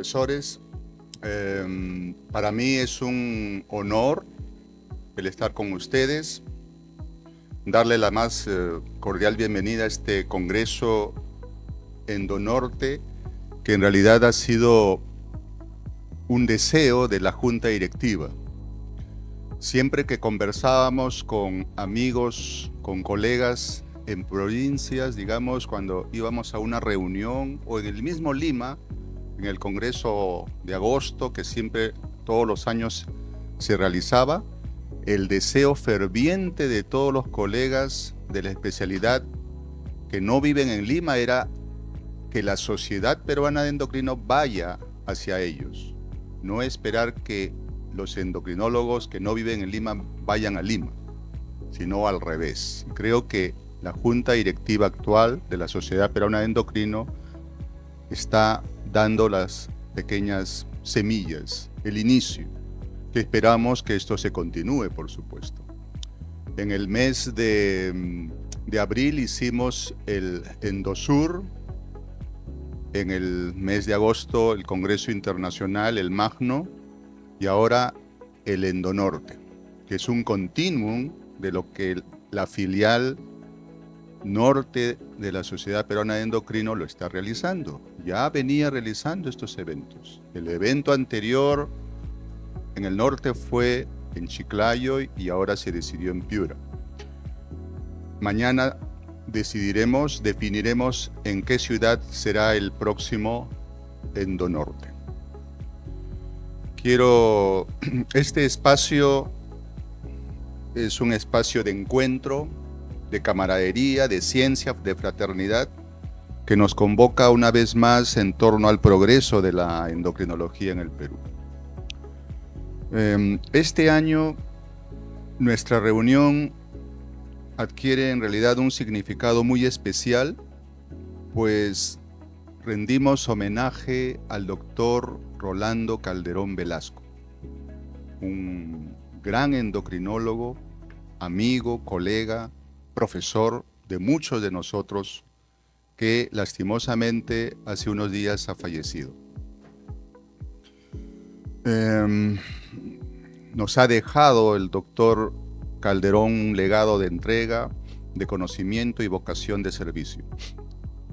profesores. Para mí es un honor el estar con ustedes, darle la más cordial bienvenida a este Congreso Endonorte, que en realidad ha sido un deseo de la Junta Directiva. Siempre que conversábamos con amigos, con colegas en provincias, digamos, cuando íbamos a una reunión o en el mismo Lima, en el Congreso de agosto, que siempre todos los años se realizaba, el deseo ferviente de todos los colegas de la especialidad que no viven en Lima era que la Sociedad Peruana de Endocrino vaya hacia ellos, no esperar que los endocrinólogos que no viven en Lima vayan a Lima, sino al revés. Creo que la Junta Directiva actual de la Sociedad Peruana de Endocrino está dando las pequeñas semillas, el inicio, que esperamos que esto se continúe, por supuesto. En el mes de abril hicimos el Endosur, en el mes de agosto el Congreso Internacional, el Magno, y ahora el Endonorte, que es un continuum de lo que la filial norte de la Sociedad Peruana de Endocrino lo está realizando. Ya venía realizando estos eventos. El evento anterior en el norte fue en Chiclayo y ahora se decidió en Piura. Mañana definiremos en qué ciudad será el próximo Endonorte. Este espacio es un espacio de encuentro, de camaradería, de ciencia, de fraternidad, que nos convoca una vez más en torno al progreso de la endocrinología en el Perú. Este año nuestra reunión adquiere en realidad un significado muy especial, pues rendimos homenaje al doctor Rolando Calderón Velasco, un gran endocrinólogo, amigo, colega, profesor de muchos de nosotros, que lastimosamente hace unos días ha fallecido. Nos ha dejado el doctor Calderón un legado de entrega, de conocimiento y vocación de servicio.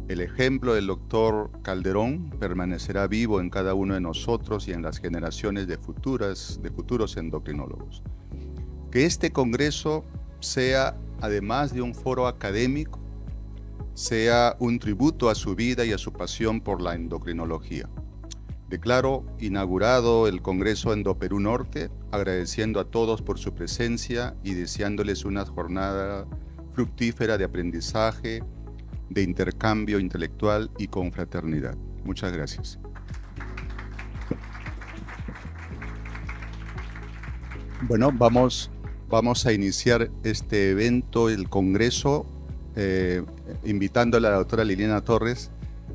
El ejemplo del doctor Calderón permanecerá vivo en cada uno de nosotros y en las generaciones de futuros endocrinólogos. Que este congreso sea, además de un foro académico, sea un tributo a su vida y a su pasión por la endocrinología. Declaro inaugurado el Congreso Endoperú Norte, agradeciendo a todos por su presencia y deseándoles una jornada fructífera de aprendizaje, de intercambio intelectual y confraternidad. Muchas gracias. Bueno, vamos a iniciar este evento, el Congreso, invitando a la doctora Liliana Torres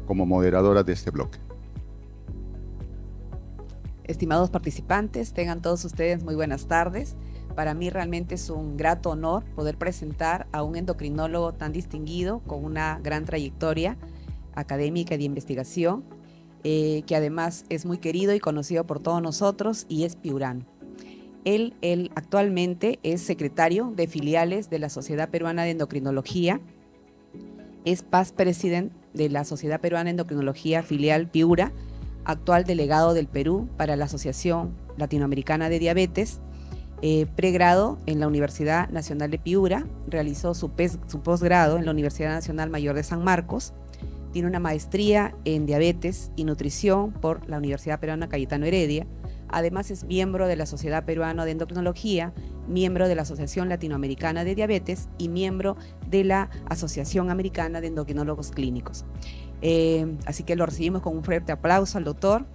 como moderadora de este bloque. Estimados participantes, tengan todos ustedes muy buenas tardes. Para mí realmente es un grato honor poder presentar a un endocrinólogo tan distinguido, con una gran trayectoria académica y de investigación, que además es muy querido y conocido por todos nosotros y es piurano. Él actualmente es secretario de filiales de la Sociedad Peruana de Endocrinología, es past president de la Sociedad Peruana de Endocrinología filial Piura, actual delegado del Perú para la Asociación Latinoamericana de Diabetes, pregrado en la Universidad Nacional de Piura, realizó su posgrado en la Universidad Nacional Mayor de San Marcos, tiene una maestría en diabetes y nutrición por la Universidad Peruana Cayetano Heredia, además es miembro de la Sociedad Peruana de Endocrinología, miembro de la Asociación Latinoamericana de Diabetes y miembro de la Asociación Americana de Endocrinólogos Clínicos. Así que lo recibimos con un fuerte aplauso al doctor.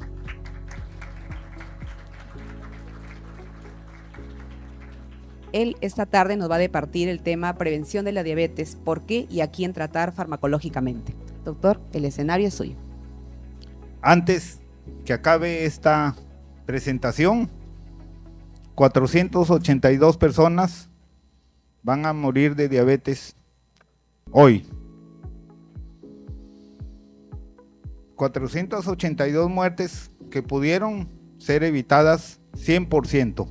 Él esta tarde nos va a departir el tema prevención de la diabetes, por qué y a quién tratar farmacológicamente. Doctor, el escenario es suyo. Antes que acabe esta presentación, 482 personas van a morir de diabetes hoy. 482 muertes que pudieron ser evitadas 100%,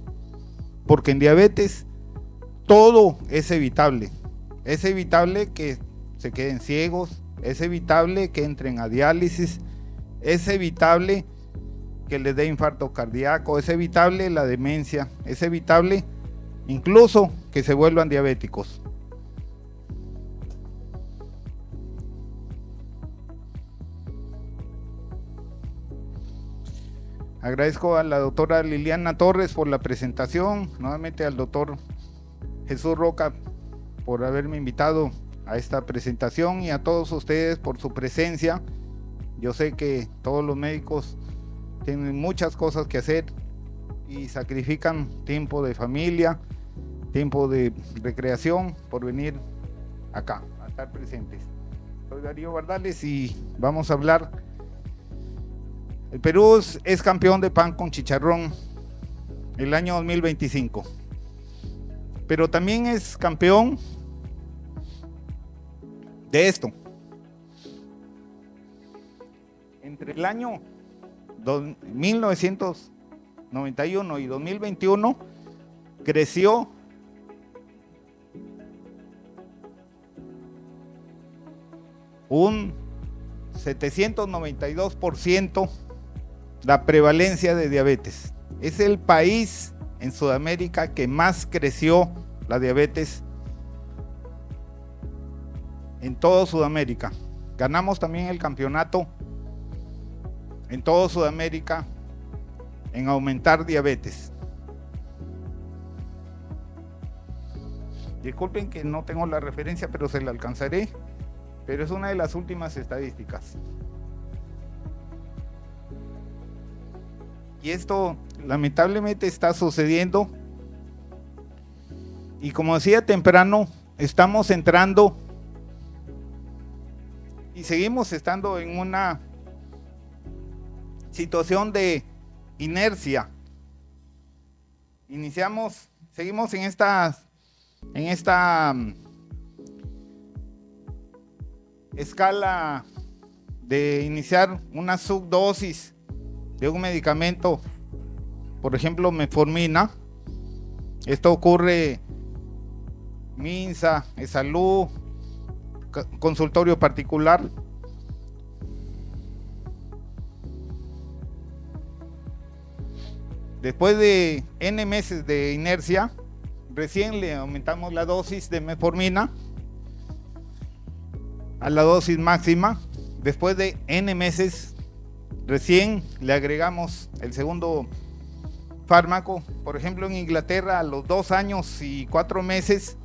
porque en diabetes todo es evitable. Es evitable que se queden ciegos, es evitable que entren a diálisis, es evitable que les dé infarto cardíaco, es evitable la demencia, es evitable incluso que se vuelvan diabéticos. Agradezco a la doctora Liliana Torres por la presentación, nuevamente al doctor Jesús Roca por haberme invitado a esta presentación y a todos ustedes por su presencia. Yo sé que todos los médicos tienen muchas cosas que hacer y sacrifican tiempo de familia, tiempo de recreación por venir acá a estar presentes. Soy Darío Bardales y vamos a hablar. El Perú es campeón de pan con chicharrón el año 2025, pero también es campeón de esto. Entre el año 1991 y 2021 creció un 792% la prevalencia de diabetes. Es el país en Sudamérica que más creció la diabetes en toda Sudamérica. Ganamos también el campeonato en toda Sudamérica en aumentar diabetes. Disculpen que no tengo la referencia, pero se la alcanzaré, pero es una de las últimas estadísticas. Y esto lamentablemente está sucediendo y como decía temprano, estamos entrando y seguimos estando en una situación de inercia. Seguimos en esta escala de iniciar una subdosis de un medicamento, por ejemplo metformina. Esto ocurre Minsa, Esalud, consultorio particular. Después de N meses de inercia, recién le aumentamos la dosis de metformina a la dosis máxima. Después de N meses, recién le agregamos el segundo fármaco. Por ejemplo, en Inglaterra, a los 2 años y 4 meses,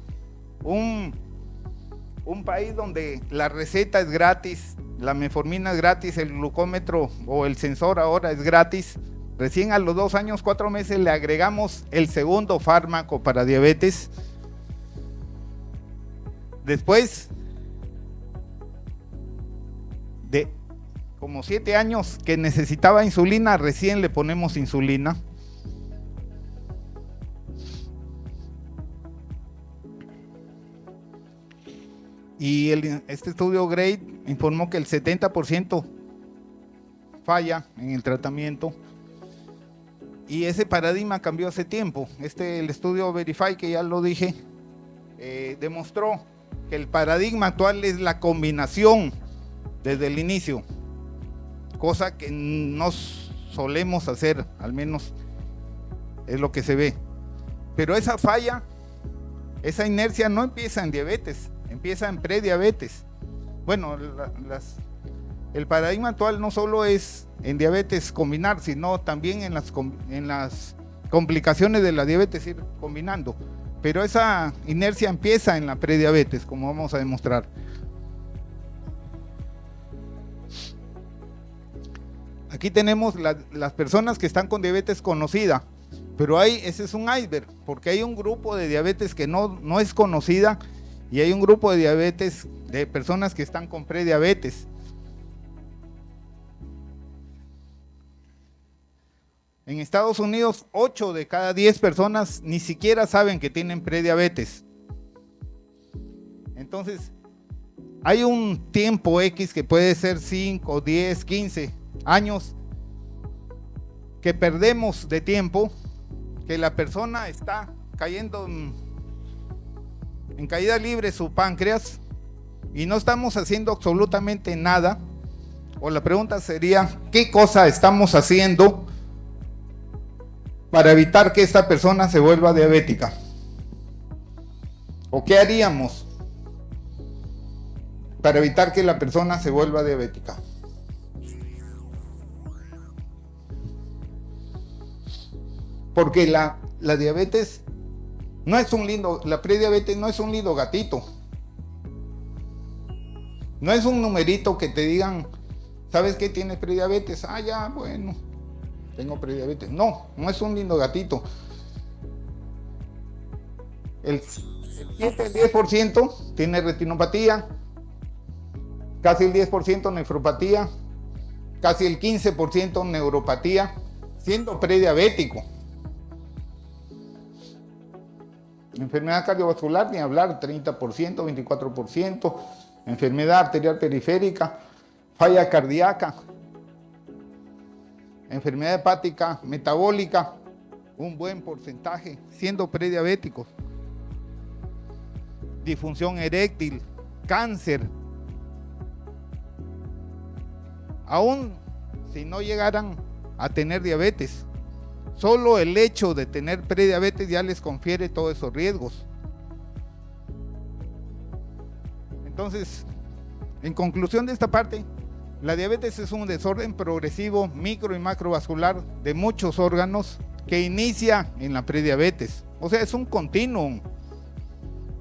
un país donde la receta es gratis, la metformina es gratis, el glucómetro o el sensor ahora es gratis. Recién a los 2 años, 4 meses le agregamos el segundo fármaco para diabetes. Después de como 7 años que necesitaba insulina, recién le ponemos insulina. Y este estudio GREAT informó que el 70% falla en el tratamiento. Y ese paradigma cambió hace tiempo. El estudio Verify, que ya lo dije, demostró que el paradigma actual es la combinación desde el inicio, cosa que no solemos hacer, al menos es lo que se ve. Pero esa falla, esa inercia no empieza en diabetes, empieza en prediabetes. Bueno, el paradigma actual no solo es en diabetes combinar, sino también en las complicaciones de la diabetes ir combinando. Pero esa inercia empieza en la prediabetes, como vamos a demostrar. Aquí tenemos las personas que están con diabetes conocida, pero ese es un iceberg, porque hay un grupo de diabetes que no es conocida y hay un grupo de diabetes de personas que están con prediabetes. En Estados Unidos, 8 de cada 10 personas ni siquiera saben que tienen prediabetes. Entonces, hay un tiempo X que puede ser 5, 10, 15 años que perdemos de tiempo, que la persona está cayendo en caída libre su páncreas y no estamos haciendo absolutamente nada. O la pregunta sería, ¿qué cosa estamos haciendo para evitar que esta persona se vuelva diabética? ¿O qué haríamos para evitar que la persona se vuelva diabética? Porque la diabetes no es la prediabetes no es un lindo gatito. No es un numerito que te digan, ¿sabes qué? ¿Tienes prediabetes? Ah, ya, bueno, tengo prediabetes. No es un lindo gatito. El 10% tiene retinopatía, casi el 10% nefropatía, casi el 15% neuropatía, siendo prediabético. Enfermedad cardiovascular, ni hablar, 30%, 24%, enfermedad arterial periférica, falla cardíaca, enfermedad hepática, metabólica, un buen porcentaje, siendo prediabéticos. Disfunción eréctil, cáncer. Aún si no llegaran a tener diabetes, solo el hecho de tener prediabetes ya les confiere todos esos riesgos. Entonces, en conclusión de esta parte, la diabetes es un desorden progresivo micro y macrovascular de muchos órganos que inicia en la prediabetes. O sea, es un continuum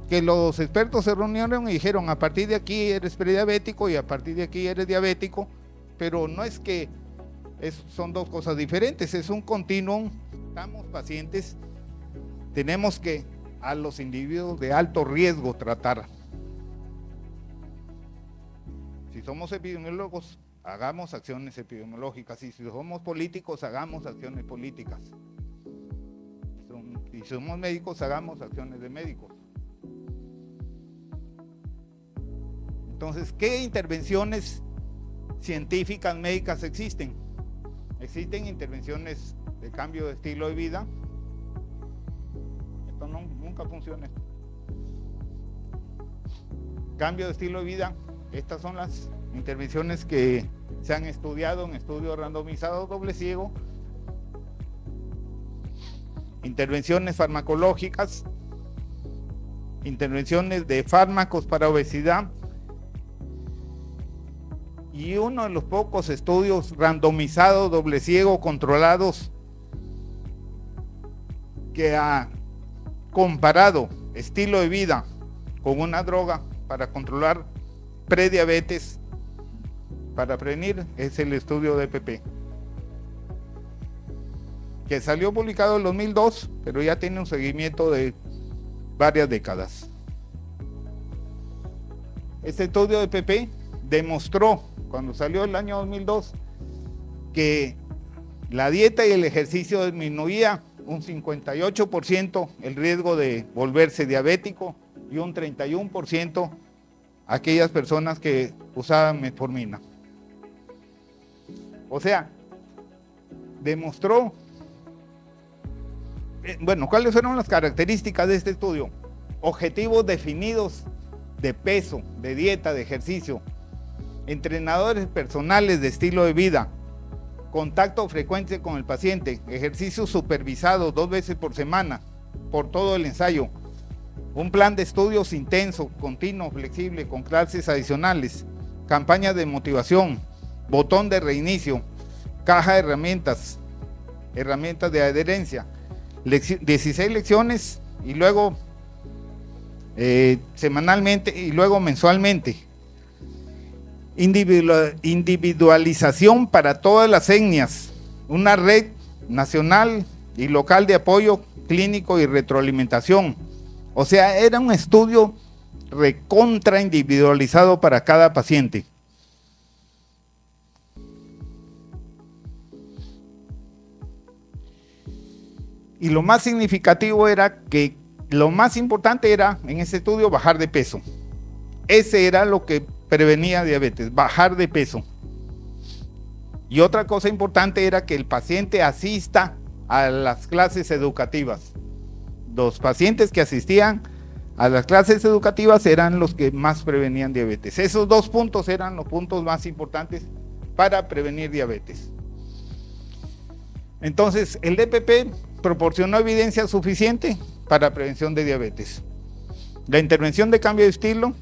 que los expertos se reunieron y dijeron, a partir de aquí eres prediabético y a partir de aquí eres diabético, pero no es que son dos cosas diferentes, es un continuum. Estamos pacientes, tenemos que a los individuos de alto riesgo tratar. Si somos epidemiólogos, hagamos acciones epidemiológicas, y si somos políticos, hagamos acciones políticas. Si somos médicos, hagamos acciones de médicos. Entonces, ¿qué intervenciones científicas médicas existen? Existen intervenciones de cambio de estilo de vida. Esto nunca funciona. Cambio de estilo de vida. Estas son las intervenciones que se han estudiado en estudios randomizados doble ciego. Intervenciones farmacológicas, intervenciones de fármacos para obesidad y uno de los pocos estudios randomizados doble ciego controlados que ha comparado estilo de vida con una droga para controlar prediabetes, para prevenir, es el estudio de EPP, que salió publicado en 2002, pero ya tiene un seguimiento de varias décadas. Este estudio de EPP demostró, cuando salió el año 2002, que la dieta y el ejercicio disminuía un 58% el riesgo de volverse diabético y un 31% aquellas personas que usaban metformina. O sea, demostró, bueno, ¿cuáles fueron las características de este estudio? Objetivos definidos de peso, de dieta, de ejercicio, entrenadores personales de estilo de vida, contacto frecuente con el paciente, ejercicio supervisado 2 veces por semana, por todo el ensayo, un plan de estudios intenso, continuo, flexible, con clases adicionales, campañas de motivación, botón de reinicio, caja de herramientas, herramientas de adherencia, 16 lecciones y luego semanalmente y luego mensualmente. Individualización para todas las etnias, una red nacional y local de apoyo clínico y retroalimentación. O sea, era un estudio recontra individualizado para cada paciente. Y lo más significativo era que lo más importante era en ese estudio bajar de peso. Ese era lo que prevenía diabetes, bajar de peso. Y otra cosa importante era que el paciente asista a las clases educativas. Los pacientes que asistían a las clases educativas eran los que más prevenían diabetes. Esos 2 puntos eran los puntos más importantes para prevenir diabetes. Entonces, el DPP proporcionó evidencia suficiente para prevención de diabetes. La intervención de cambio de estilo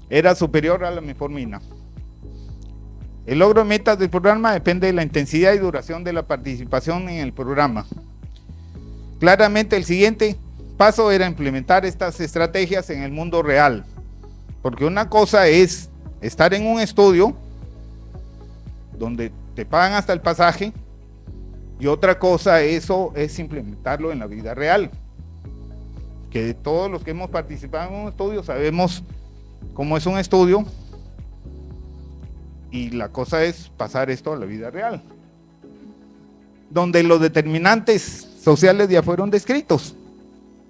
era superior a la metformina. El logro de metas del programa depende de la intensidad y duración de la participación en el programa. Claramente, el siguiente paso era implementar estas estrategias en el mundo real, porque una cosa es estar en un estudio donde te pagan hasta el pasaje, y otra cosa eso es implementarlo en la vida real, que todos los que hemos participado en un estudio sabemos cómo es un estudio, y la cosa es pasar esto a la vida real, donde los determinantes sociales ya fueron descritos.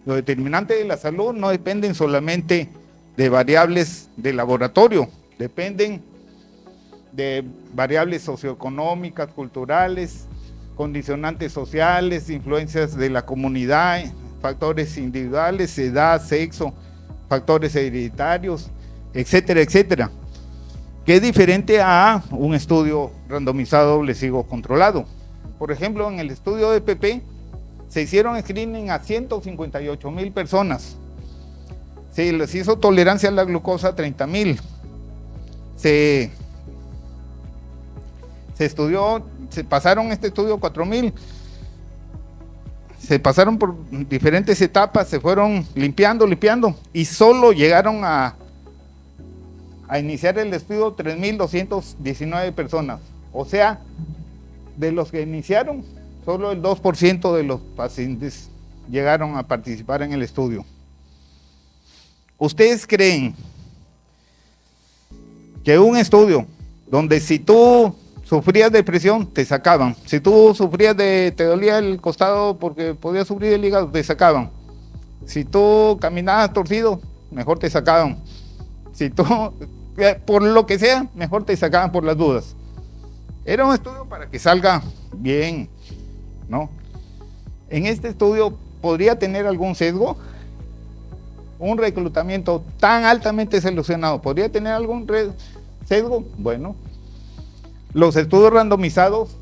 Los determinantes de la salud no dependen solamente de variables de laboratorio, dependen de variables socioeconómicas, culturales, condicionantes sociales, influencias de la comunidad, factores individuales, edad, sexo, factores hereditarios, etcétera, etcétera. Que es diferente a un estudio randomizado doble ciego controlado. Por ejemplo, en el estudio de DPP se hicieron screening a 158,000 personas. Se les hizo tolerancia a la glucosa a 30,000. Se estudió, se pasaron este estudio 4,000. Se pasaron por diferentes etapas, se fueron limpiando, y solo llegaron a iniciar el estudio 3,219 personas. O sea, de los que iniciaron, solo el 2% de los pacientes llegaron a participar en el estudio. ¿Ustedes creen que un estudio donde si tú sufrías depresión, te sacaban? Si tú sufrías te dolía el costado porque podías sufrir el hígado, te sacaban. Si tú caminabas torcido, mejor te sacaban. Si tú, por lo que sea, mejor te sacaban por las dudas. Era un estudio para que salga bien, ¿no? En este estudio podría tener algún sesgo. Un reclutamiento tan altamente seleccionado, ¿podría tener algún sesgo? Bueno, los estudios randomizados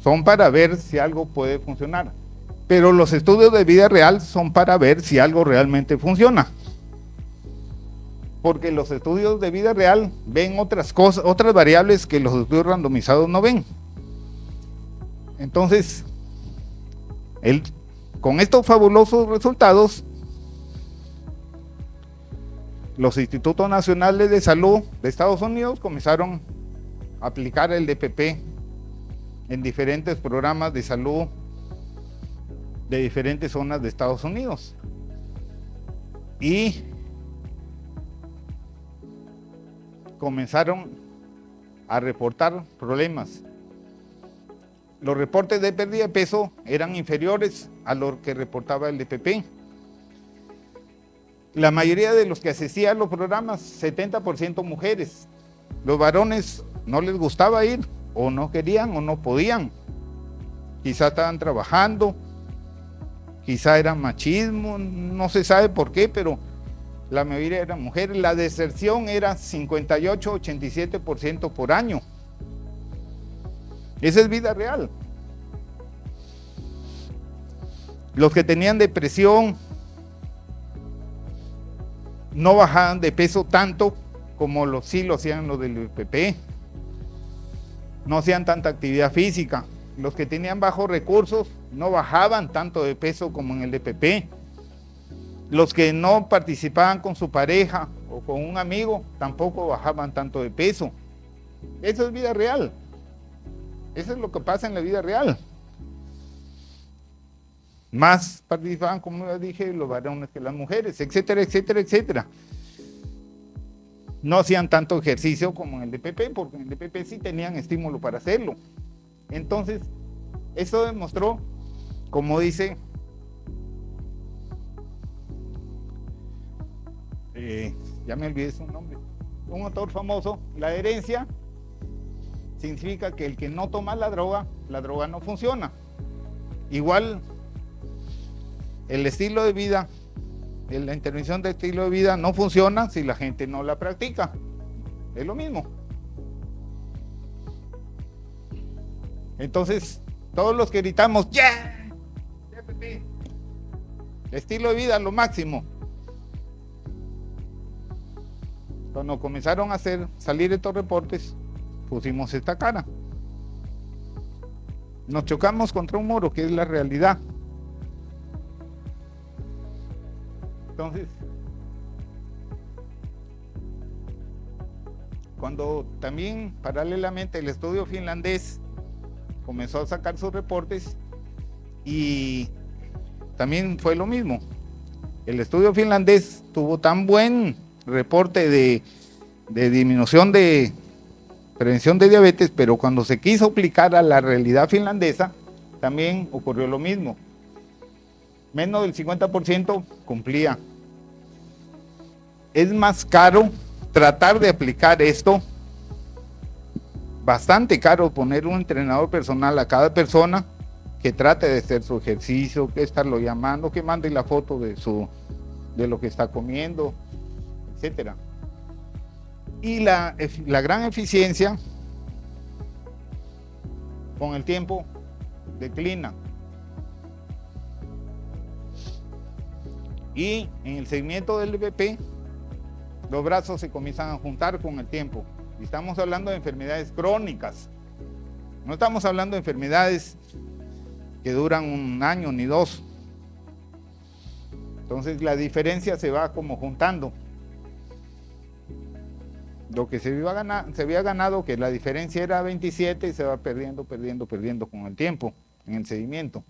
son para ver si algo puede funcionar, pero los estudios de vida real son para ver si algo realmente funciona. Porque los estudios de vida real ven otras cosas, otras variables que los estudios randomizados no ven. Entonces, con estos fabulosos resultados, los institutos nacionales de salud de Estados Unidos comenzaron a aplicar el DPP en diferentes programas de salud de diferentes zonas de Estados Unidos. Y comenzaron a reportar problemas. Los reportes de pérdida de peso eran inferiores a lo que reportaba el DPP. La mayoría de los que asistían a los programas, 70% mujeres. Los varones no les gustaba ir, o no querían, o no podían. Quizá estaban trabajando, quizá era machismo, no se sabe por qué, pero la mayoría eran mujeres. La deserción era 58-87% por año. Esa es vida real. Los que tenían depresión no bajaban de peso tanto como sí lo hacían los del DPP. No hacían tanta actividad física. Los que tenían bajos recursos no bajaban tanto de peso como en el DPP. Los que no participaban con su pareja o con un amigo tampoco bajaban tanto de peso. Eso es vida real. Eso es lo que pasa en la vida real. Más participaban, como ya dije, los varones que las mujeres, etcétera, etcétera, etcétera. No hacían tanto ejercicio como en el DPP, porque en el DPP sí tenían estímulo para hacerlo. Entonces, eso demostró, como dice ya me olvidé su nombre, un autor famoso, la herencia significa que el que no toma la droga no funciona. Igual, el estilo de vida, la intervención de estilo de vida no funciona si la gente no la practica. Es lo mismo. Entonces, todos los que gritamos, ¡yeah! Estilo de vida, lo máximo. Cuando comenzaron a salir estos reportes, pusimos esta cara. Nos chocamos contra un muro, que es la realidad. Entonces, cuando también paralelamente el estudio finlandés comenzó a sacar sus reportes, y también fue lo mismo. El estudio finlandés tuvo tan buen reporte de disminución de prevención de diabetes, pero cuando se quiso aplicar a la realidad finlandesa, también ocurrió lo mismo. Menos del 50% cumplía. Es más caro tratar de aplicar esto, bastante caro poner un entrenador personal a cada persona que trate de hacer su ejercicio, que estarlo llamando, que mande la foto de lo que está comiendo, etcétera. Y la gran eficiencia con el tiempo declina. Y en el seguimiento del EPP, los brazos se comienzan a juntar con el tiempo. Y estamos hablando de enfermedades crónicas. No estamos hablando de enfermedades que duran 1 año ni 2. Entonces la diferencia se va como juntando. Lo que se había ganado, que la diferencia era 27, y se va perdiendo con el tiempo, en el seguimiento.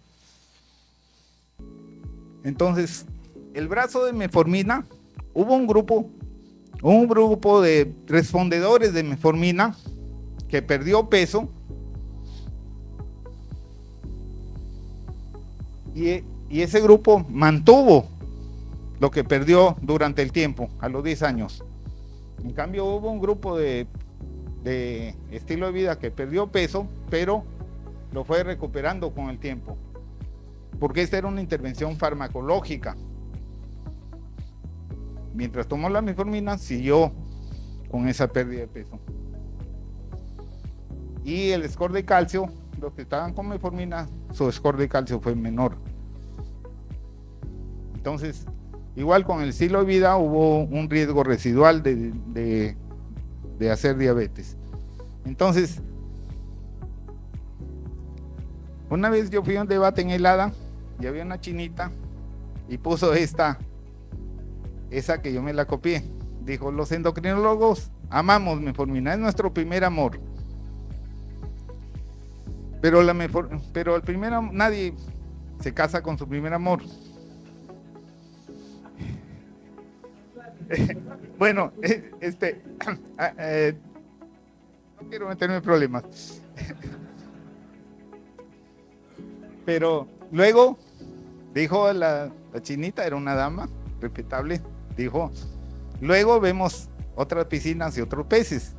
Entonces, el brazo de metformina, hubo un grupo de respondedores de metformina que perdió peso, y ese grupo mantuvo lo que perdió durante el tiempo, a los 10 años. En cambio, hubo un grupo de estilo de vida que perdió peso, pero lo fue recuperando con el tiempo, porque esta era una intervención farmacológica. Mientras tomó la metformina, siguió con esa pérdida de peso. Y el score de calcio, los que estaban con metformina, su score de calcio fue menor. Entonces, igual con el estilo de vida hubo un riesgo residual de hacer diabetes. Entonces, una vez yo fui a un debate en el ADA y había una chinita y puso esa que yo me la copié. Dijo: los endocrinólogos amamos metformina, es nuestro primer amor. Pero el primer amor, nadie se casa con su primer amor. Bueno, no quiero meterme en problemas. Pero luego dijo la chinita, era una dama respetable, dijo: luego vemos otras piscinas y otros peces,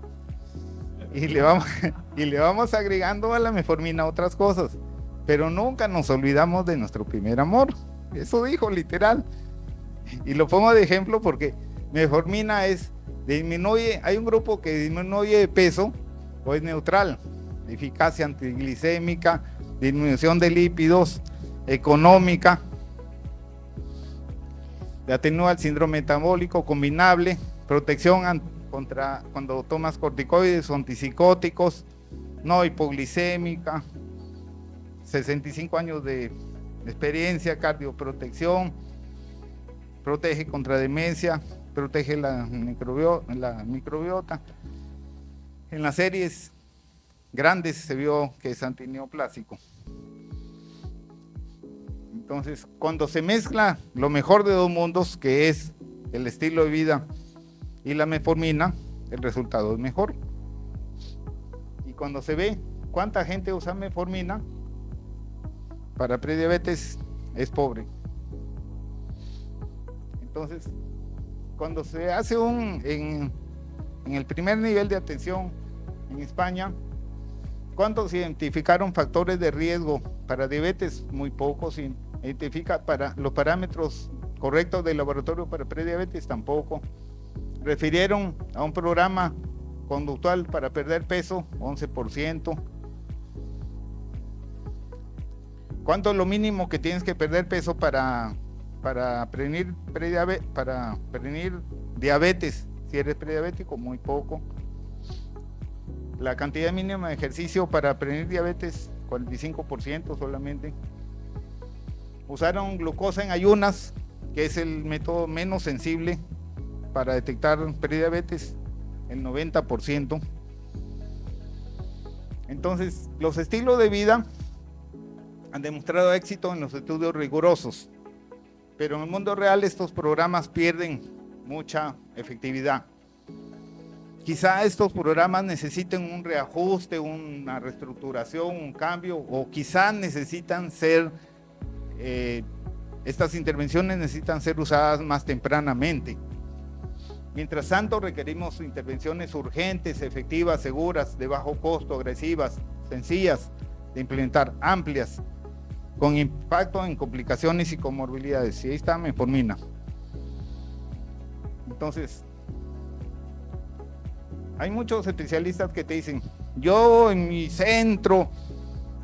y le vamos agregando a la metformina otras cosas, pero nunca nos olvidamos de nuestro primer amor. Eso dijo literal, y lo pongo de ejemplo porque metformina hay un grupo que disminuye de peso o es neutral, eficacia antiglicémica, disminución de lípidos, económica, atenúa el síndrome metabólico combinable, protección contra cuando tomas corticoides o antipsicóticos, no hipoglicémica, 65 años de experiencia, cardioprotección, protege contra demencia, protege la microbiota. En las series grandes se vio que es antineoplásico. Entonces, cuando se mezcla lo mejor de dos mundos, que es el estilo de vida y la metformina, el resultado es mejor. Y cuando se ve cuánta gente usa metformina para prediabetes, es pobre. Entonces, cuando se hace en el primer nivel de atención en España, ¿Cuántos identificaron factores de riesgo para diabetes? Muy pocos. ¿Identifica para los parámetros correctos del laboratorio para prediabetes? Tampoco. ¿Refirieron a un programa conductual para perder peso? 11%. ¿Cuánto es lo mínimo que tienes que perder peso para prevenir diabetes? Si eres prediabético, muy poco. La cantidad mínima de ejercicio para prevenir diabetes, 45% solamente. Usaron glucosa en ayunas, que es el método menos sensible para detectar prediabetes, el 90%. Entonces, los estilos de vida han demostrado éxito en los estudios rigurosos, pero en el mundo real estos programas pierden mucha efectividad. Quizá estos programas necesiten un reajuste, una reestructuración, un cambio, o quizá necesitan ser, estas intervenciones necesitan ser usadas más tempranamente. Mientras tanto, requerimos intervenciones urgentes, efectivas, seguras, de bajo costo, agresivas, sencillas de implementar, amplias, con impacto en complicaciones y comorbilidades. Y ahí está metformina. Entonces, hay muchos especialistas que te dicen, yo en mi centro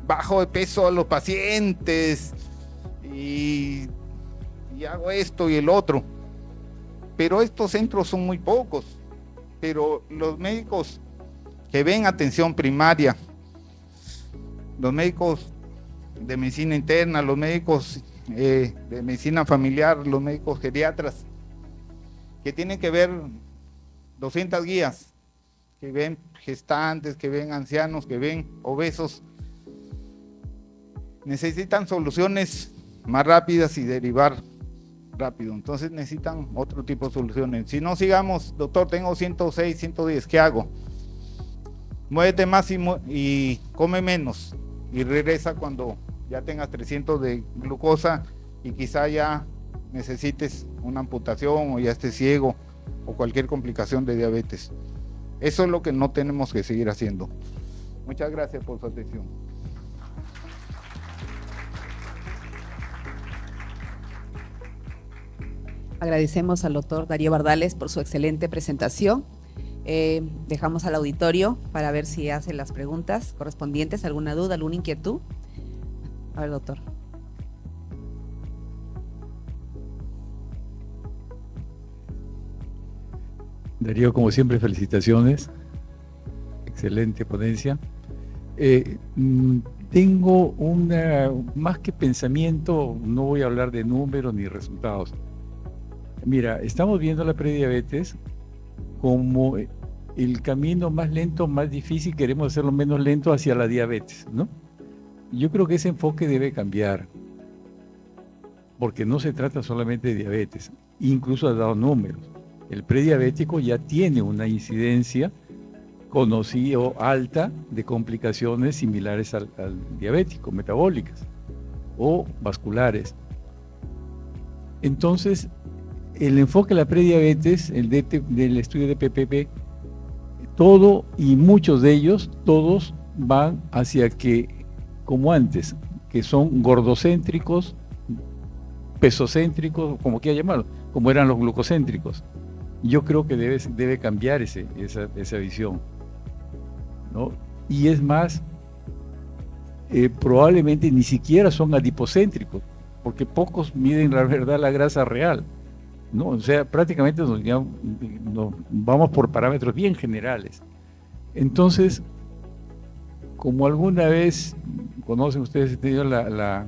bajo de peso a los pacientes y hago esto y el otro. Pero estos centros son muy pocos. Pero los médicos que ven atención primaria, los médicos de medicina interna, los médicos de medicina familiar, los médicos geriatras, que tienen que ver 200 guías, que ven gestantes, que ven ancianos, que ven obesos, necesitan soluciones más rápidas y derivar rápido. Entonces necesitan otro tipo de soluciones. Si no, sigamos, doctor, tengo 106, 110, ¿qué hago? Muévete más y come menos y regresa cuando ya tengas 300 de glucosa y quizá ya necesites una amputación o ya estés ciego o cualquier complicación de diabetes. Eso es lo que no tenemos que seguir haciendo. Muchas gracias por su atención. Agradecemos al doctor Darío Bardales por su excelente presentación. Dejamos al auditorio para ver si hace las preguntas correspondientes, alguna duda, alguna inquietud. A ver, doctor. Darío, como siempre, felicitaciones. Excelente ponencia. Tengo más que pensamiento, no voy a hablar de números ni resultados. Mira, estamos viendo la prediabetes como el camino más lento, más difícil, queremos hacerlo menos lento hacia la diabetes, ¿no? Yo creo que ese enfoque debe cambiar, porque no se trata solamente de diabetes, incluso ha dado números. El prediabético ya tiene una incidencia conocida o alta de complicaciones similares al diabético, metabólicas o vasculares. Entonces, el enfoque de la prediabetes, del estudio de PPP, todo y muchos de ellos, todos van hacia que, como antes, que son gordocéntricos, pesocéntricos, como quiera llamarlo, como eran los glucocéntricos. Yo creo que debe cambiar esa visión, ¿no? Y es más, probablemente ni siquiera son adipocéntricos, porque pocos miden la verdad la grasa real, ¿no? O sea, prácticamente nos vamos por parámetros bien generales. Entonces, como alguna vez, conocen ustedes, he tenido la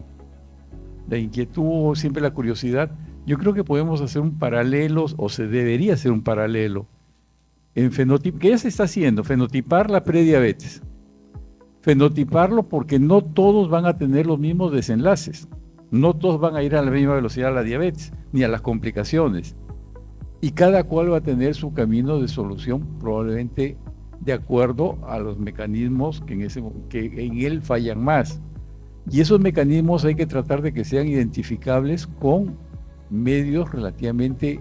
inquietud, siempre la curiosidad, yo creo que podemos hacer un paralelo, o se debería hacer un paralelo, en fenotip, que ya se está haciendo, fenotipar la prediabetes. Fenotiparlo porque no todos van a tener los mismos desenlaces, no todos van a ir a la misma velocidad a la diabetes, ni a las complicaciones. Y cada cual va a tener su camino de solución, probablemente de acuerdo a los mecanismos que en él fallan más. Y esos mecanismos hay que tratar de que sean identificables con medios relativamente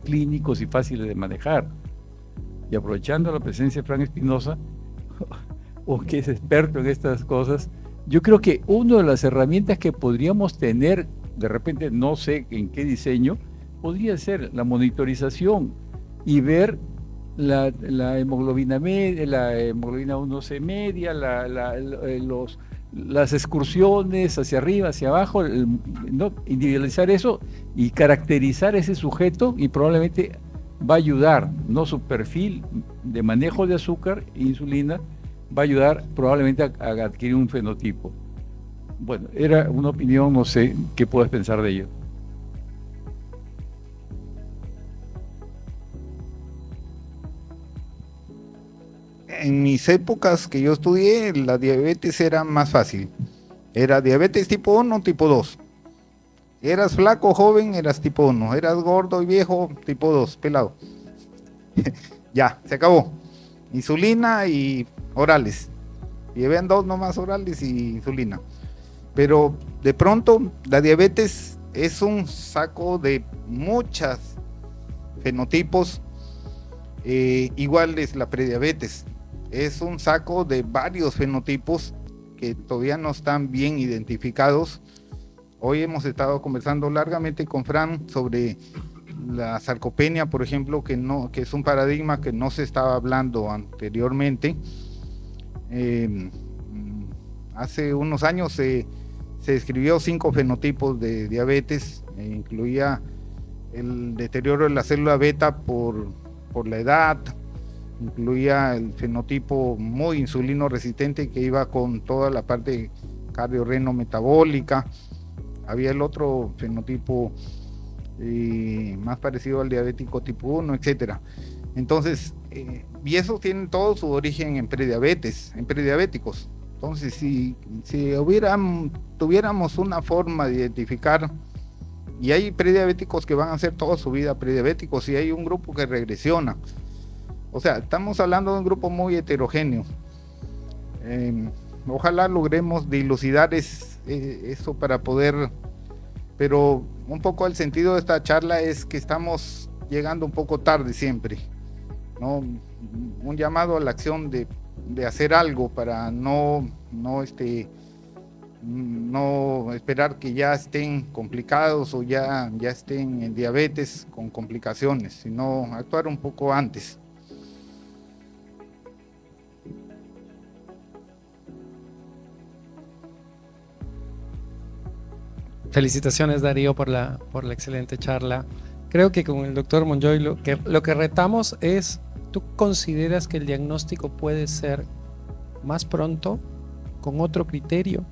clínicos y fáciles de manejar. Y aprovechando la presencia de Frank Espinosa, o que es experto en estas cosas, yo creo que una de las herramientas que podríamos tener, de repente no sé en qué diseño, podría ser la monitorización y ver la hemoglobina media, la hemoglobina 1C media, las excursiones hacia arriba, hacia abajo, ¿no? Individualizar eso y caracterizar ese sujeto, y probablemente va a ayudar, ¿no? Su perfil de manejo de azúcar e insulina va a ayudar probablemente a adquirir un fenotipo. Bueno, era una opinión, no sé qué puedes pensar de ello. En mis épocas que yo estudié, la diabetes era más fácil. Era diabetes tipo 1, tipo 2. Eras flaco, joven, eras tipo 1. Eras gordo y viejo, tipo 2, pelado. Ya, se acabó. Insulina y orales. Llevan 2 nomás, orales y insulina. Pero de pronto la diabetes es un saco de muchos fenotipos. Igual es la prediabetes. Es un saco de varios fenotipos que todavía no están bien identificados. Hoy hemos estado conversando largamente con Fran sobre la sarcopenia, por ejemplo, que es un paradigma que no se estaba hablando anteriormente. Hace unos años se describió 5 fenotipos de diabetes, incluía el deterioro de la célula beta por la edad, incluía el fenotipo muy insulino resistente que iba con toda la parte cardiorreno-metabólica. Había el otro fenotipo más parecido al diabético tipo 1, etcétera. Entonces, y esos tienen todo su origen en prediabéticos. Entonces, si tuviéramos una forma de identificar, y hay prediabéticos que van a ser toda su vida prediabéticos, y hay un grupo que regresiona. O sea, estamos hablando de un grupo muy heterogéneo. Ojalá logremos dilucidar eso para poder, pero un poco el sentido de esta charla es que estamos llegando un poco tarde siempre, ¿no? Un llamado a la acción de hacer algo para no esperar que ya estén complicados o ya estén en diabetes con complicaciones, sino actuar un poco antes. Felicitaciones, Darío, por la excelente charla. Creo que con el doctor Monjoy lo que retamos es, ¿tú consideras que el diagnóstico puede ser más pronto con otro criterio?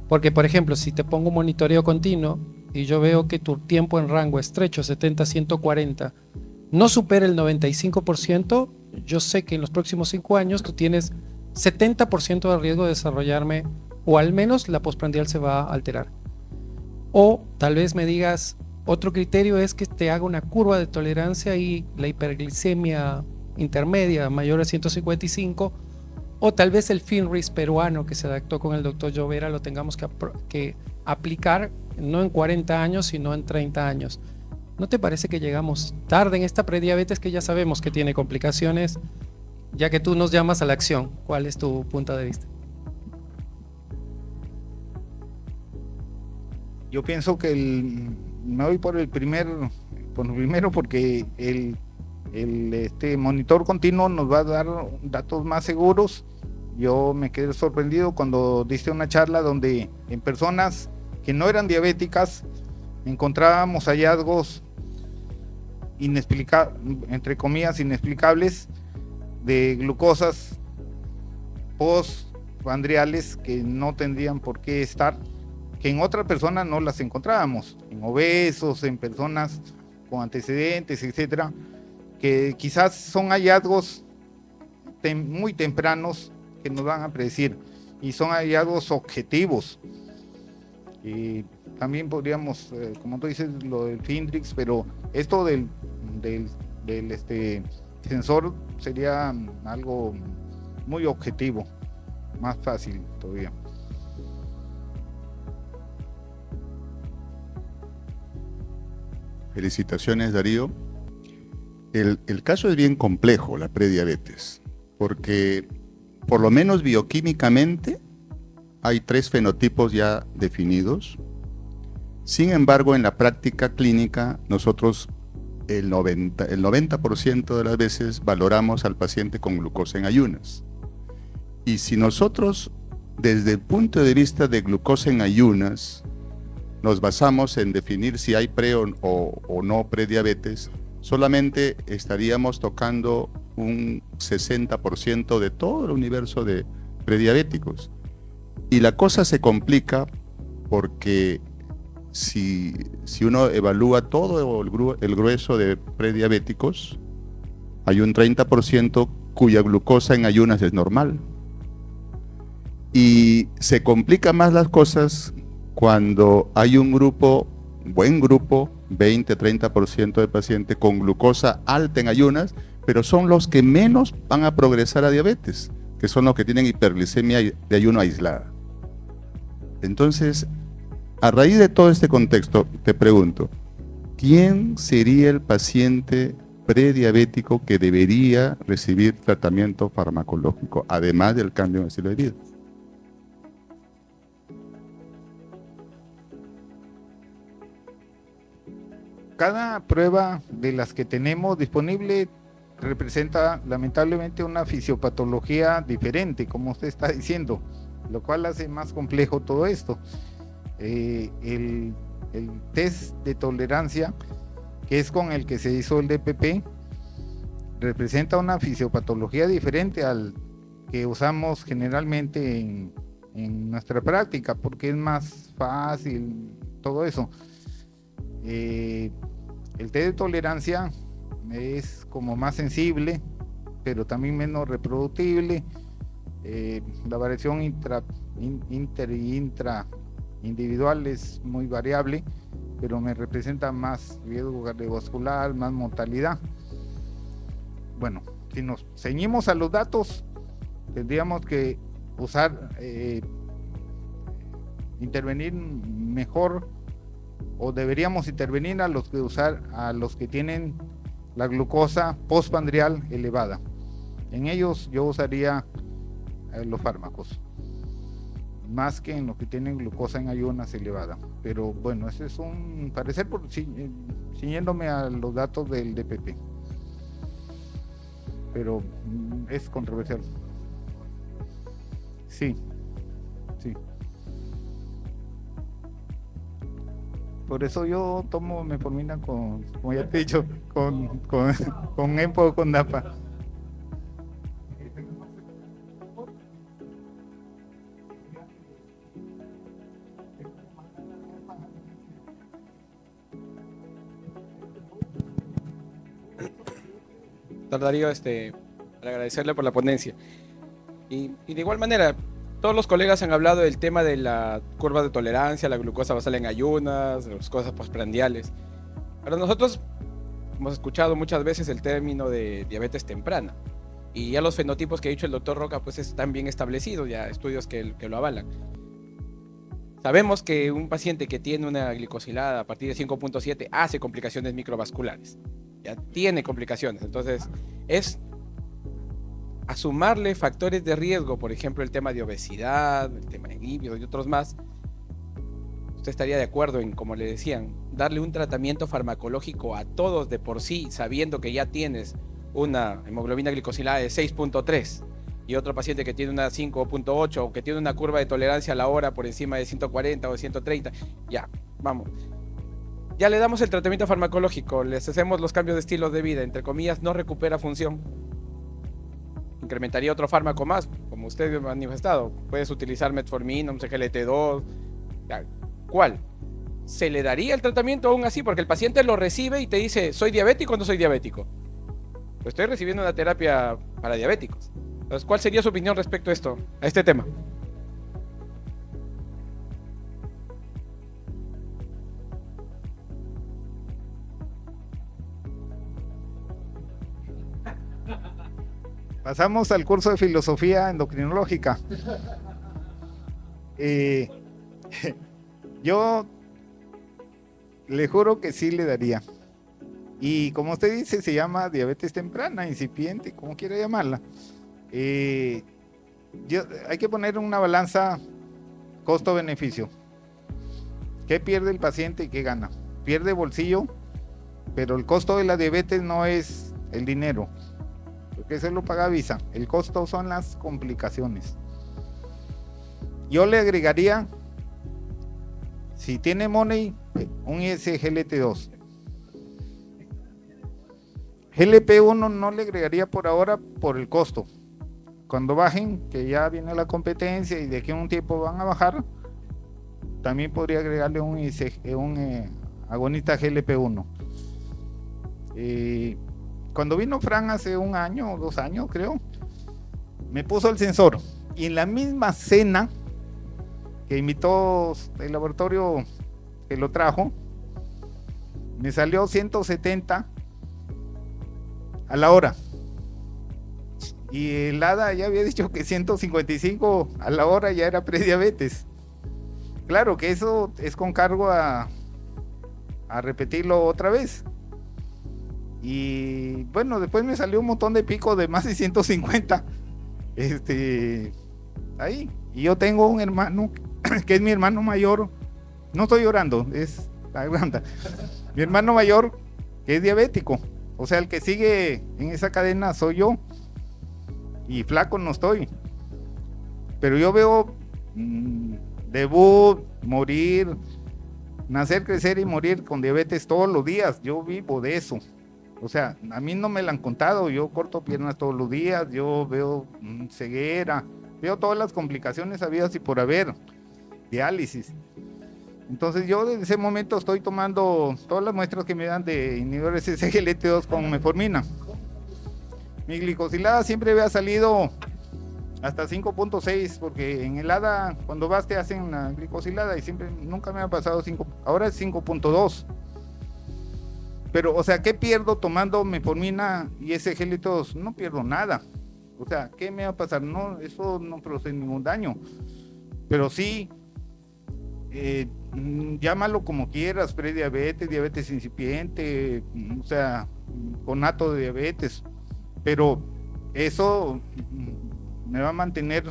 Porque, por ejemplo, si te pongo un monitoreo continuo y yo veo que tu tiempo en rango estrecho, 70-140, no supera el 95%, yo sé que en los próximos 5 años tú tienes 70% de riesgo de desarrollarme, o al menos la postprandial se va a alterar. O tal vez me digas, otro criterio es que te haga una curva de tolerancia y la hiperglicemia intermedia mayor a 155, o tal vez el FINRIS peruano que se adaptó con el doctor Llovera lo tengamos que aplicar no en 40 años, sino en 30 años. ¿No te parece que llegamos tarde en esta prediabetes que ya sabemos que tiene complicaciones, ya que tú nos llamas a la acción? ¿Cuál es tu punto de vista? Yo pienso que me voy por el primero porque el monitor continuo nos va a dar datos más seguros. Yo me quedé sorprendido cuando diste una charla donde en personas que no eran diabéticas encontrábamos hallazgos entre comillas inexplicables de glucosas postprandiales que no tendrían por qué estar, que en otras personas no las encontrábamos, en obesos, en personas con antecedentes, etcétera, que quizás son hallazgos muy tempranos que nos van a predecir, y son hallazgos objetivos. Y también podríamos, como tú dices, lo del FINRIX, pero esto del sensor sería algo muy objetivo, más fácil todavía. Felicitaciones, Darío. El caso es bien complejo, la prediabetes, porque por lo menos bioquímicamente, hay 3 fenotipos ya definidos. Sin embargo, en la práctica clínica, nosotros el 90% de las veces valoramos al paciente con glucosa en ayunas. Y si nosotros, desde el punto de vista de glucosa en ayunas, nos basamos en definir si hay pre o no prediabetes, solamente estaríamos tocando un 60% de todo el universo de prediabéticos. Y la cosa se complica porque si uno evalúa todo el grueso de prediabéticos, hay un 30% cuya glucosa en ayunas es normal. Y se complican más las cosas cuando hay un buen grupo, 20-30% de pacientes con glucosa alta en ayunas, pero son los que menos van a progresar a diabetes, que son los que tienen hiperglicemia de ayuno aislada. Entonces, a raíz de todo este contexto, te pregunto, ¿quién sería el paciente prediabético que debería recibir tratamiento farmacológico, además del cambio en el estilo de vida? Cada prueba de las que tenemos disponible representa lamentablemente una fisiopatología diferente, como usted está diciendo, lo cual hace más complejo todo esto. El test de tolerancia, que es con el que se hizo el DPP, representa una fisiopatología diferente al que usamos generalmente en nuestra práctica, porque es más fácil todo eso. El test de tolerancia es como más sensible, pero también menos reproducible. La variación inter y intra individual es muy variable, pero me representa más riesgo cardiovascular, más mortalidad. Bueno, si nos ceñimos a los datos, tendríamos que usar, intervenir mejor, o deberíamos intervenir a los que tienen la glucosa postprandial elevada. En ellos yo usaría los fármacos, más que en los que tienen glucosa en ayunas elevada. Pero bueno, ese es un parecer ciñéndome a los datos del DPP. Pero es controversial. Sí. Por eso yo tomo metformina como ya te he dicho, con EMPO o con DAPA. Doctor Darío, para agradecerle por la ponencia. Y de igual manera, todos los colegas han hablado del tema de la curva de tolerancia, la glucosa basal en ayunas, las cosas postprandiales. Pero nosotros hemos escuchado muchas veces el término de diabetes temprana. Y ya los fenotipos que ha dicho el doctor Roca pues están bien establecidos, ya estudios que lo avalan. Sabemos que un paciente que tiene una glicosilada a partir de 5.7 hace complicaciones microvasculares. Ya tiene complicaciones. Entonces, es a sumarle factores de riesgo, por ejemplo, el tema de obesidad, el tema de lípidos y otros más. ¿Usted estaría de acuerdo en, como le decían, darle un tratamiento farmacológico a todos de por sí, sabiendo que ya tienes una hemoglobina glicosilada de 6.3 y otro paciente que tiene una 5.8 o que tiene una curva de tolerancia a la hora por encima de 140 o 130? Ya, vamos. Ya le damos el tratamiento farmacológico, les hacemos los cambios de estilos de vida, entre comillas, no recupera función. Incrementaría otro fármaco más, como usted ha manifestado. Puedes utilizar metformina, un CGLT2. ¿Cuál? ¿Se le daría el tratamiento aún así? Porque el paciente lo recibe y te dice, ¿soy diabético o no soy diabético? Pues estoy recibiendo una terapia para diabéticos. Entonces, ¿cuál sería su opinión respecto a esto, a este tema? Pasamos al curso de filosofía endocrinológica. Yo le juro que sí le daría. Y como usted dice, se llama diabetes temprana, incipiente, como quiera llamarla. hay que poner una balanza costo-beneficio. ¿Qué pierde el paciente y qué gana? Pierde bolsillo, pero el costo de la diabetes no es el dinero, porque eso lo paga Visa. El costo son las complicaciones. Yo le agregaría, si tiene money, un ISGLT2. GLP-1 no le agregaría por ahora por el costo. Cuando bajen, que ya viene la competencia y de aquí a un tiempo van a bajar, también podría agregarle un agonista GLP-1. Cuando vino Fran hace 1 año o 2 años, creo, me puso el sensor y en la misma cena que imitó el laboratorio que lo trajo, me salió 170 a la hora. Y el ADA ya había dicho que 155 a la hora ya era prediabetes. Claro que eso es con cargo a repetirlo otra vez. Y bueno, después me salió un montón de pico de más de 150. Ahí. Y yo tengo un hermano que es mi hermano mayor. No estoy llorando, es la granda. Mi hermano mayor que es diabético. O sea, el que sigue en esa cadena soy yo. Y flaco no estoy. Pero yo veo debut, morir, nacer, crecer y morir con diabetes todos los días. Yo vivo de eso. O sea, a mí no me la han contado. Yo corto piernas todos los días. Yo veo ceguera. Veo todas las complicaciones habidas y por haber. Diálisis. Entonces yo desde ese momento estoy tomando todas las muestras que me dan de inhibidores SGLT2 con metformina. Mi glicosilada siempre había salido hasta 5.6, porque en el ADA cuando vas te hacen la glicosilada y siempre nunca me ha pasado 5, ahora es 5.2. Pero, o sea, ¿qué pierdo tomando metformina y SGLT2? No pierdo nada. O sea, ¿qué me va a pasar? No, eso no produce ningún daño. Pero sí, llámalo como quieras, prediabetes, diabetes incipiente, o sea, conato de diabetes. Pero eso me va a mantener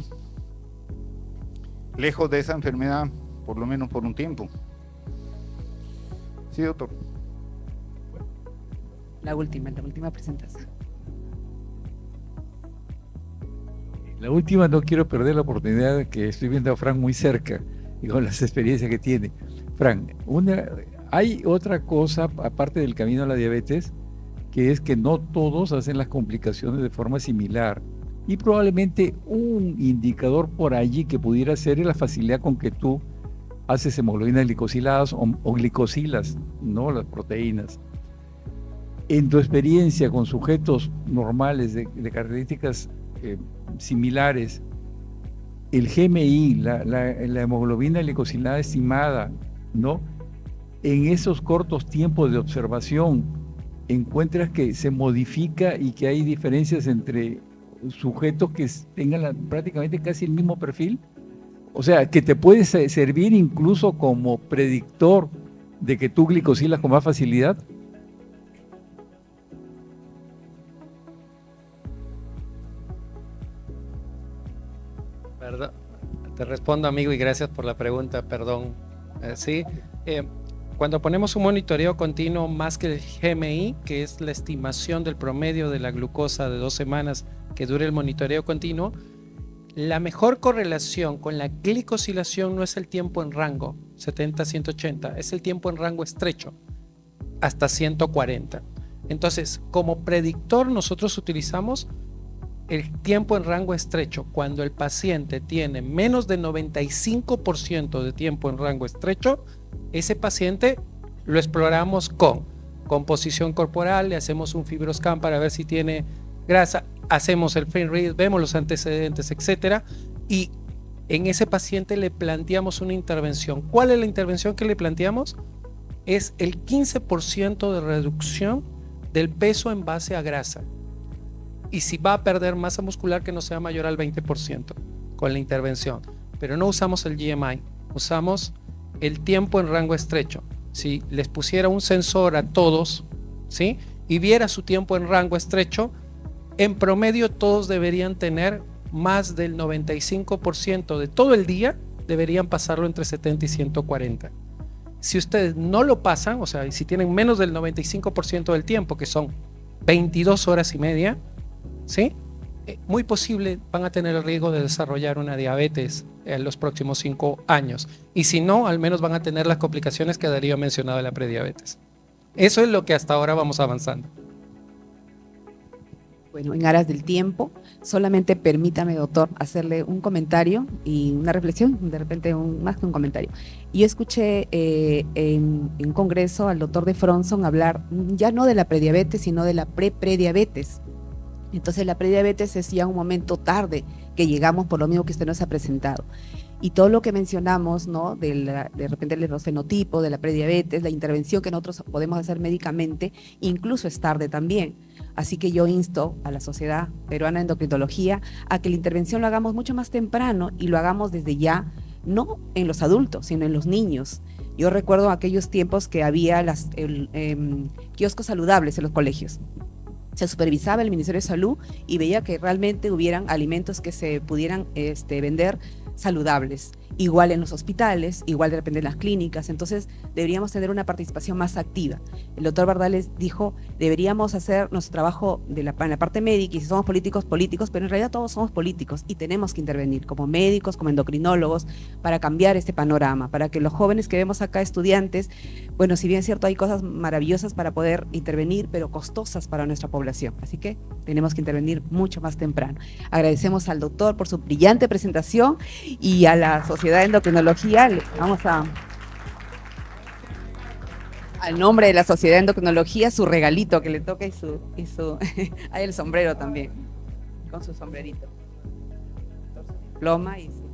lejos de esa enfermedad, por lo menos por un tiempo. Sí, doctor. La última presentación. La última, no quiero perder la oportunidad de que estoy viendo a Fran muy cerca y con las experiencias que tiene. Fran, hay otra cosa aparte del camino a la diabetes, que es que no todos hacen las complicaciones de forma similar. Y probablemente un indicador por allí que pudiera ser es la facilidad con que tú haces hemoglobinas glicosiladas o glicosilas, ¿no? Las proteínas. En tu experiencia con sujetos normales de características similares, el GMI, la hemoglobina glicosilada estimada, ¿no? En esos cortos tiempos de observación, ¿encuentras que se modifica y que hay diferencias entre sujetos que tengan prácticamente casi el mismo perfil? O sea, que te puede servir incluso como predictor de que tú glicosilas con más facilidad. Perdón, te respondo, amigo, y gracias por la pregunta, perdón. Sí, cuando ponemos un monitoreo continuo más que el GMI, que es la estimación del promedio de la glucosa de 2 semanas que dure el monitoreo continuo, la mejor correlación con la glicosilación no es el tiempo en rango 70-180, es el tiempo en rango estrecho hasta 140. Entonces, como predictor nosotros utilizamos el tiempo en rango estrecho. Cuando el paciente tiene menos de 95% de tiempo en rango estrecho, ese paciente lo exploramos con composición corporal, le hacemos un fibroscan para ver si tiene grasa, hacemos el FinRead, vemos los antecedentes, etcétera, y en ese paciente le planteamos una intervención. ¿Cuál es la intervención que le planteamos? Es el 15% de reducción del peso en base a grasa. Y si va a perder masa muscular, que no sea mayor al 20% con la intervención. Pero no usamos el GMI, usamos el tiempo en rango estrecho. Si les pusiera un sensor a todos, ¿sí? Y viera su tiempo en rango estrecho, en promedio todos deberían tener más del 95% de todo el día, deberían pasarlo entre 70 y 140. Si ustedes no lo pasan, o sea, si tienen menos del 95% del tiempo, que son 22 horas y media, ¿sí? Muy posible van a tener el riesgo de desarrollar una diabetes en los próximos 5 años. Y si no, al menos van a tener las complicaciones que Darío ha mencionado de la prediabetes. Eso es lo que hasta ahora vamos avanzando. Bueno, en aras del tiempo, solamente permítame, doctor, hacerle un comentario y una reflexión, de repente más que un comentario. Yo escuché en un congreso al doctor de Fronson hablar ya no de la prediabetes, sino de la prediabetes. Entonces la prediabetes es ya un momento tarde que llegamos por lo mismo que usted nos ha presentado. Y todo lo que mencionamos, ¿no? De repente los fenotipos de la prediabetes, la intervención que nosotros podemos hacer médicamente, incluso es tarde también. Así que yo insto a la Sociedad Peruana de Endocrinología a que la intervención lo hagamos mucho más temprano y lo hagamos desde ya, no en los adultos, sino en los niños. Yo recuerdo aquellos tiempos que había kioscos saludables en los colegios. Se supervisaba el Ministerio de Salud y veía que realmente hubieran alimentos que se pudieran vender saludables. Igual en los hospitales, igual de repente en las clínicas. Entonces deberíamos tener una participación más activa. El doctor Bardales dijo, deberíamos hacer nuestro trabajo en la parte médica, y si somos políticos, pero en realidad todos somos políticos y tenemos que intervenir como médicos, como endocrinólogos, para cambiar este panorama, para que los jóvenes que vemos acá, estudiantes, bueno, si bien es cierto, hay cosas maravillosas para poder intervenir, pero costosas para nuestra población. Así que tenemos que intervenir mucho más temprano. Agradecemos al doctor por su brillante presentación y a la Sociedad de Endocrinología, vamos al nombre de la Sociedad de Endocrinología, su regalito que le toca y su hay el sombrero también, con su sombrerito, ploma y su...